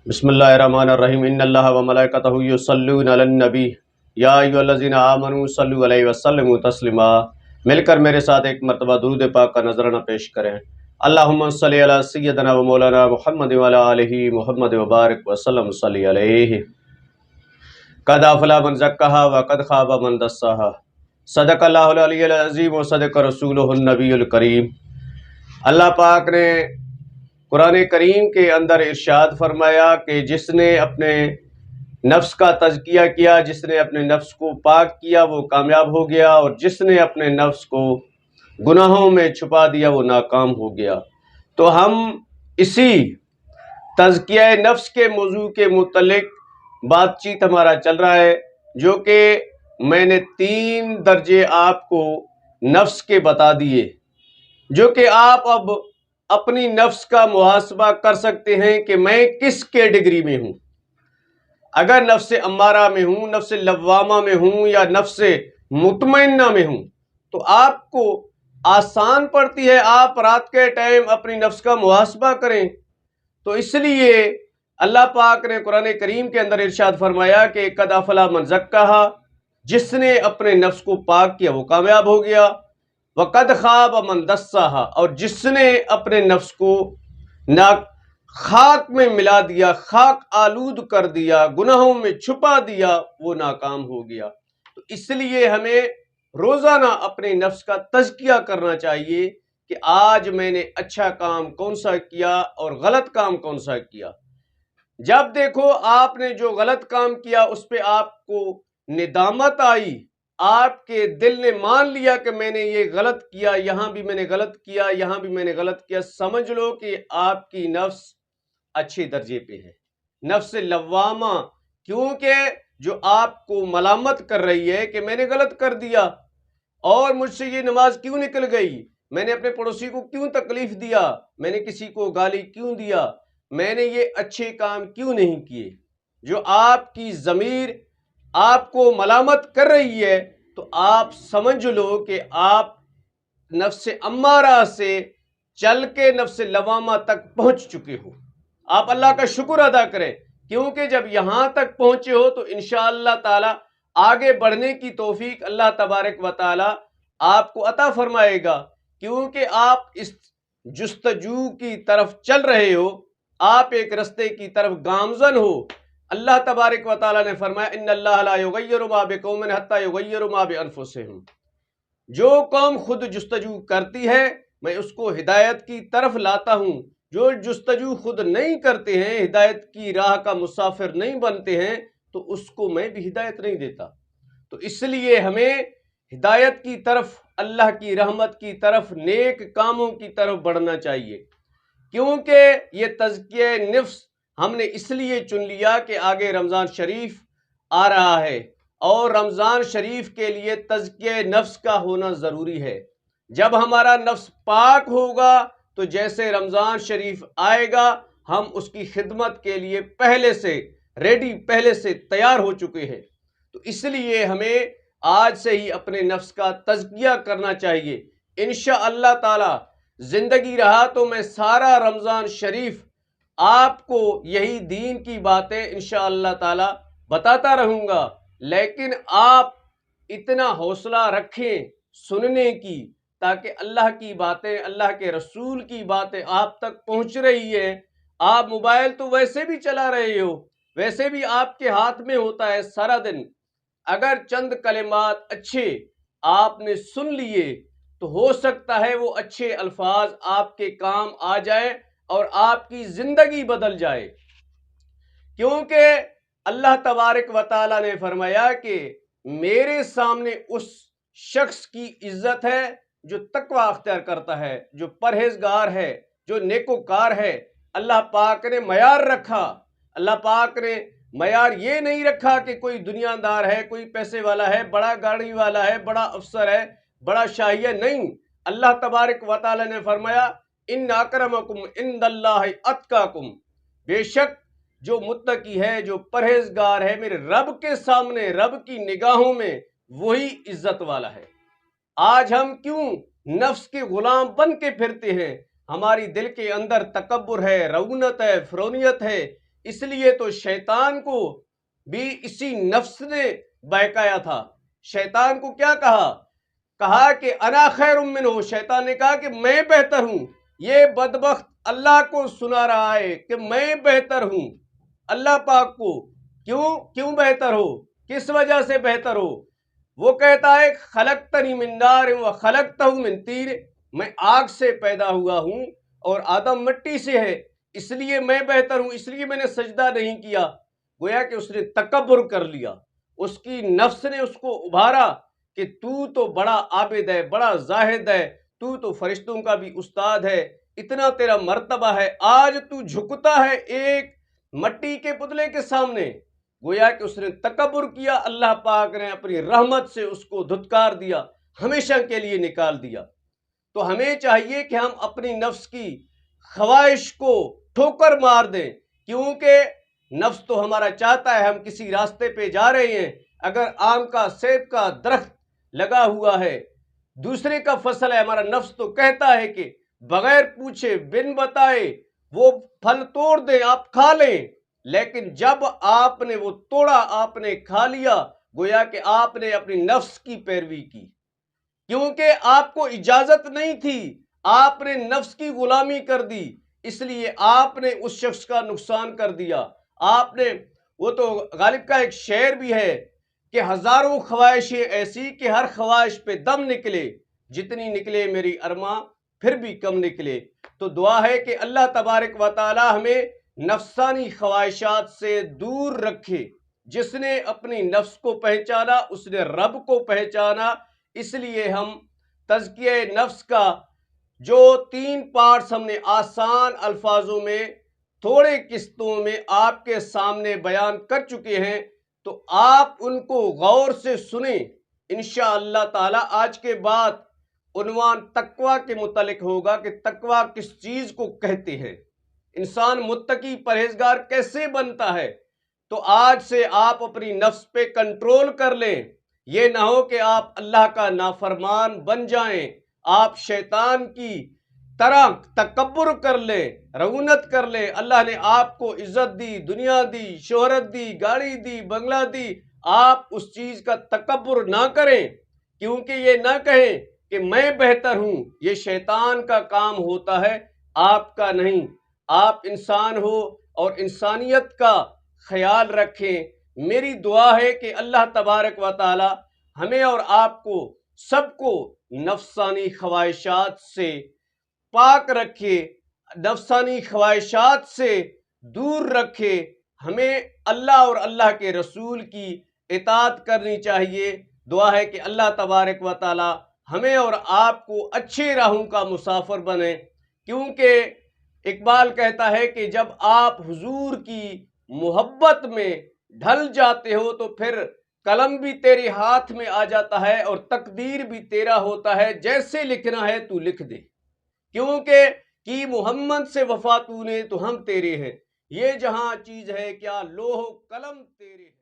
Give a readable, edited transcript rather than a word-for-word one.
بسم اللہ الرحمن الرحیم ان اللہ و ملائکتہ یصلون علی النبی یا ایھا الذین آمنوا صلوا علیہ وسلموا تسلیما۔ مل کر میرے ساتھ ایک مرتبہ درود پاک کا نذرانہ پیش کریں۔ اللہم صلی علی سیدنا و مولانا محمد وعلی آلہ محمد وبارک وسلم صلی علیہ۔ قد افلح من زکاھا وقد خاب من دساھا، صدق اللہ العلی العظیم و صدق رسولہ النبی الکریم۔ اللہ پاک نے قرآن کریم کے اندر ارشاد فرمایا کہ جس نے اپنے نفس کا تزکیہ کیا، جس نے اپنے نفس کو پاک کیا وہ کامیاب ہو گیا، اور جس نے اپنے نفس کو گناہوں میں چھپا دیا وہ ناکام ہو گیا۔ تو ہم اسی تزکیہ نفس کے موضوع کے متعلق بات چیت ہمارا چل رہا ہے، جو کہ میں نے 3 درجے آپ کو نفس کے بتا دیے، جو کہ آپ اب اپنی نفس کا محاسبہ کر سکتے ہیں کہ میں کس کیٹیگری میں ہوں۔ اگر نفس امارہ میں ہوں، نفس لوامہ میں ہوں، یا نفس مطمئنہ میں ہوں، تو آپ کو آسان پڑتی ہے آپ رات کے ٹائم اپنی نفس کا محاسبہ کریں۔ تو اس لیے اللہ پاک نے قرآن کریم کے اندر ارشاد فرمایا کہ قد افلح من زکاھا، جس نے اپنے نفس کو پاک کیا وہ کامیاب ہو گیا، وقد خاب من دساھا، اور جس نے اپنے نفس کو خاک میں ملا دیا، خاک آلود کر دیا، گناہوں میں چھپا دیا، وہ ناکام ہو گیا۔ تو اس لیے ہمیں روزانہ اپنے نفس کا تزکیہ کرنا چاہیے کہ آج میں نے اچھا کام کون سا کیا اور غلط کام کون سا کیا۔ جب دیکھو آپ نے جو غلط کام کیا اس پہ آپ کو ندامت آئی، آپ کے دل نے مان لیا کہ میں نے یہ غلط کیا، یہاں بھی میں نے غلط کیا، یہاں بھی میں نے غلط کیا، سمجھ لو کہ آپ کی نفس اچھے درجے پہ ہے، نفس لوامہ، کیونکہ جو آپ کو ملامت کر رہی ہے کہ میں نے غلط کر دیا، اور مجھ سے یہ نماز کیوں نکل گئی، میں نے اپنے پڑوسی کو کیوں تکلیف دیا، میں نے کسی کو گالی کیوں دیا، میں نے یہ اچھے کام کیوں نہیں کیے۔ جو آپ کی ضمیر آپ کو ملامت کر رہی ہے تو آپ سمجھ لو کہ آپ نفس امارہ سے چل کے نفس لوامہ تک پہنچ چکے ہو۔ آپ اللہ کا شکر ادا کریں، کیونکہ جب یہاں تک پہنچے ہو تو انشاءاللہ تعالی آگے بڑھنے کی توفیق اللہ تبارک و تعالی آپ کو عطا فرمائے گا، کیونکہ آپ اس جستجو کی طرف چل رہے ہو، آپ ایک رستے کی طرف گامزن ہو۔ اللہ تبارک و تعالی نے فرمایا ان اللہ لا یغیر ما بقوم حتی یغیروا ما بانفسہم، جو قوم خود جستجو کرتی ہے میں اس کو ہدایت کی طرف لاتا ہوں، جو جستجو خود نہیں کرتے ہیں، ہدایت کی راہ کا مسافر نہیں بنتے ہیں، تو اس کو میں بھی ہدایت نہیں دیتا۔ تو اس لیے ہمیں ہدایت کی طرف، اللہ کی رحمت کی طرف، نیک کاموں کی طرف بڑھنا چاہیے، کیونکہ یہ تزکیہ نفس ہم نے اس لیے چن لیا کہ آگے رمضان شریف آ رہا ہے، اور رمضان شریف کے لیے تزکیہ نفس کا ہونا ضروری ہے۔ جب ہمارا نفس پاک ہوگا تو جیسے رمضان شریف آئے گا ہم اس کی خدمت کے لیے پہلے سے ریڈی، پہلے سے تیار ہو چکے ہیں۔ تو اس لیے ہمیں آج سے ہی اپنے نفس کا تزکیہ کرنا چاہیے۔ انشاءاللہ تعالی زندگی رہا تو میں سارا رمضان شریف آپ کو یہی دین کی باتیں انشاءاللہ تعالی بتاتا رہوں گا، لیکن آپ اتنا حوصلہ رکھیں سننے کی، تاکہ اللہ کی باتیں، اللہ کے رسول کی باتیں آپ تک پہنچ رہی ہیں۔ آپ موبائل تو ویسے بھی چلا رہے ہو، ویسے بھی آپ کے ہاتھ میں ہوتا ہے سارا دن، اگر چند کلمات اچھے آپ نے سن لیے تو ہو سکتا ہے وہ اچھے الفاظ آپ کے کام آ جائیں اور آپ کی زندگی بدل جائے، کیونکہ اللہ تبارک و تعالی نے فرمایا کہ میرے سامنے اس شخص کی عزت ہے جو تقوی اختیار کرتا ہے، جو پرہیزگار ہے، جو نیکوکار ہے۔ اللہ پاک نے معیار رکھا، اللہ پاک نے معیار یہ نہیں رکھا کہ کوئی دنیا دار ہے، کوئی پیسے والا ہے، بڑا گاڑی والا ہے، بڑا افسر ہے، بڑا شاہی ہے، نہیں۔ اللہ تبارک و تعالی نے فرمایا ان اکرمکم عند اللہ اتقاکم، بے شک جو متقی ہے، جو پرہیزگار ہے میرے رب کے سامنے، رب کی نگاہوں میں وہی عزت والا ہے۔ آج ہم کیوں نفس کے غلام بن کے پھرتے ہیں؟ ہماری دل کے اندر تکبر ہے، رعونت ہے، فرونیت ہے، اس لیے تو شیطان کو بھی اسی نفس نے بہکایا تھا۔ شیطان کو کیا کہا کہ انا خیر منہ، شیطان نے کہا کہ میں بہتر ہوں۔ یہ بدبخت اللہ کو سنا رہا ہے کہ میں بہتر ہوں اللہ پاک کو۔ کیوں بہتر ہو؟ کس وجہ سے بہتر ہو؟ وہ کہتا ہے خلقتنی من نار و خلقتہ من طین، میں آگ سے پیدا ہوا ہوں اور آدم مٹی سے ہے، اس لیے میں بہتر ہوں، اس لیے میں نے سجدہ نہیں کیا۔ گویا کہ اس نے تکبر کر لیا، اس کی نفس نے اس کو ابھارا کہ تو بڑا عابد ہے، بڑا زاہد ہے، تو فرشتوں کا بھی استاد ہے، اتنا تیرا مرتبہ ہے، آج تو جھکتا ہے ایک مٹی کے پتلے کے سامنے۔ گویا کہ اس نے تکبر کیا، اللہ پاک نے اپنی رحمت سے اس کو دھتکار دیا، ہمیشہ کے لیے نکال دیا۔ تو ہمیں چاہیے کہ ہم اپنی نفس کی خواہش کو ٹھوکر مار دیں، کیونکہ نفس تو ہمارا چاہتا ہے، ہم کسی راستے پہ جا رہے ہیں، اگر آم کا سیب کا درخت لگا ہوا ہے، دوسرے کا فصل ہے، ہمارا نفس تو کہتا ہے کہ بغیر پوچھے بن بتائے وہ پھل توڑ دیں، آپ کھا لیں۔ لیکن جب آپ نے وہ توڑا، آپ نے کھا لیا، گویا کہ آپ نے اپنی نفس کی پیروی کی، کیونکہ آپ کو اجازت نہیں تھی، آپ نے نفس کی غلامی کر دی، اس لیے آپ نے اس شخص کا نقصان کر دیا۔ آپ نے، وہ تو غالب کا ایک شعر بھی ہے کہ ہزاروں خواہشیں ایسی کہ ہر خواہش پہ دم نکلے، جتنی نکلے میری ارماں پھر بھی کم نکلے۔ تو دعا ہے کہ اللہ تبارک و تعالی ہمیں نفسانی خواہشات سے دور رکھے۔ جس نے اپنی نفس کو پہچانا اس نے رب کو پہچانا۔ اس لیے ہم تزکیہ نفس کا جو 3 پارٹس ہم نے آسان الفاظوں میں تھوڑے قسطوں میں آپ کے سامنے بیان کر چکے ہیں، تو آپ ان کو غور سے سنیں۔ انشاءاللہ تعالی آج کے بعد عنوان تقویٰ کے متعلق ہوگا کہ تقویٰ کس چیز کو کہتے ہیں، انسان متقی پرہیزگار کیسے بنتا ہے۔ تو آج سے آپ اپنی نفس پہ کنٹرول کر لیں، یہ نہ ہو کہ آپ اللہ کا نافرمان بن جائیں، آپ شیطان کی طرح تکبر کر لیں، رعونت کر لیں۔ اللہ نے آپ کو عزت دی، دنیا دی، شہرت دی، گاڑی دی، بنگلہ دی، آپ اس چیز کا تکبر نہ کریں، کیونکہ یہ نہ کہیں کہ میں بہتر ہوں، یہ شیطان کا کام ہوتا ہے، آپ کا نہیں۔ آپ انسان ہو اور انسانیت کا خیال رکھیں۔ میری دعا ہے کہ اللہ تبارک و تعالی ہمیں اور آپ کو سب کو نفسانی خواہشات سے پاک رکھے، نفسانی خواہشات سے دور رکھے۔ ہمیں اللہ اور اللہ کے رسول کی اطاعت کرنی چاہیے۔ دعا ہے کہ اللہ تبارک و تعالی ہمیں اور آپ کو اچھے راہوں کا مسافر بنے، کیونکہ اقبال کہتا ہے کہ جب آپ حضور کی محبت میں ڈھل جاتے ہو تو پھر قلم بھی تیرے ہاتھ میں آ جاتا ہے اور تقدیر بھی تیرا ہوتا ہے، جیسے لکھنا ہے تو لکھ دے، کیونکہ کی محمد سے وفا تو نے تو ہم تیرے ہیں، یہ جہاں چیز ہے کیا لوح و قلم تیرے ہیں۔